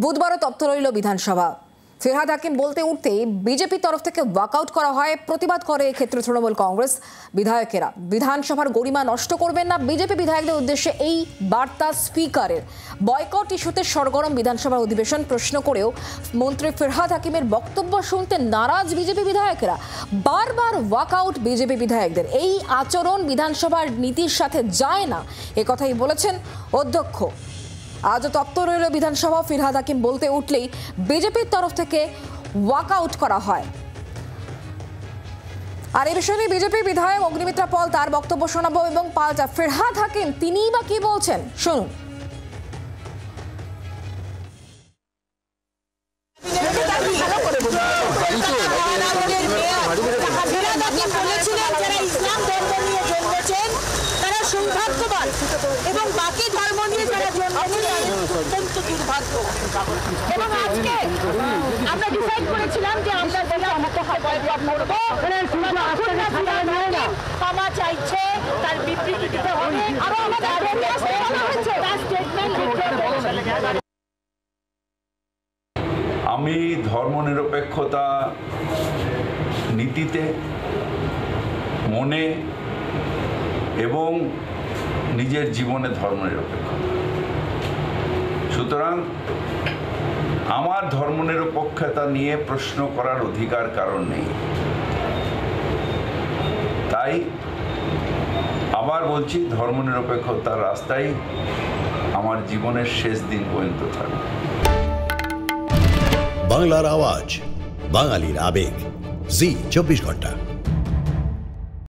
বুধবারও তপ্ত রইল বিধানসভা। ফিরহাদ হাকিম বলতে উঠতেই বিজেপির তরফ থেকে ওয়াকআউট করা হয়। প্রতিবাদ করে এক্ষেত্রে তৃণমূল কংগ্রেস বিধায়কেরা। বিধানসভার গরিমা নষ্ট করবেন না বিজেপি বিধায়কদের উদ্দেশ্যে এই বার্তা স্পিকারের। বয়কট ইস্যুতে সরগরম বিধানসভার অধিবেশন প্রশ্ন করেও মন্ত্রী ফিরহাদ হাকিমের বক্তব্য শুনতে নারাজ বিজেপি বিধায়কেরা। বারবার ওয়াকআউট বিজেপি বিধায়কদের। এই আচরণ বিধানসভার নীতির সাথে যায় না, একথাই বলেছেন অধ্যক্ষ। আজও তপ্ত রইল বিধানসভা। ফিরহাদ হাকিম বলতে উঠলেই বিজেপির তরফ থেকে ওয়াকআউট করা হয়। আর এই বিষয়ে বিজেপি বিধায়ক অগ্নিমিত্রা পল তার বক্তব্য শোনাবো এবং পাল্টা ফিরহাদ হাকিম তিনিই বা কি বলছেন শুনুন। এবং বাকি ধর্ম নিয়ে যারা অত্যন্ত দুর্ভাগ্য। এবং আজকে আমরা ডিসাইড করেছিলাম যে আমরা ক্ষমা চাইছে, তার বিবৃতি দিতে হবে। আরো আমি ধর্মনিরপেক্ষতা নীতিতে, মনে এবং নিজের জীবনে ধর্মনিরপেক্ষতা। সুতরাং আমার ধর্মনিরপেক্ষতা নিয়ে প্রশ্ন করার অধিকার কারণ নেই। তাই আবার বলছি, ধর্মনিরপেক্ষতার রাস্তায় আমার জীবনের শেষ দিন পর্যন্ত থাকবে। বাংলার আওয়াজ, বাঙালির আবেগ, জি 24 ঘন্টা।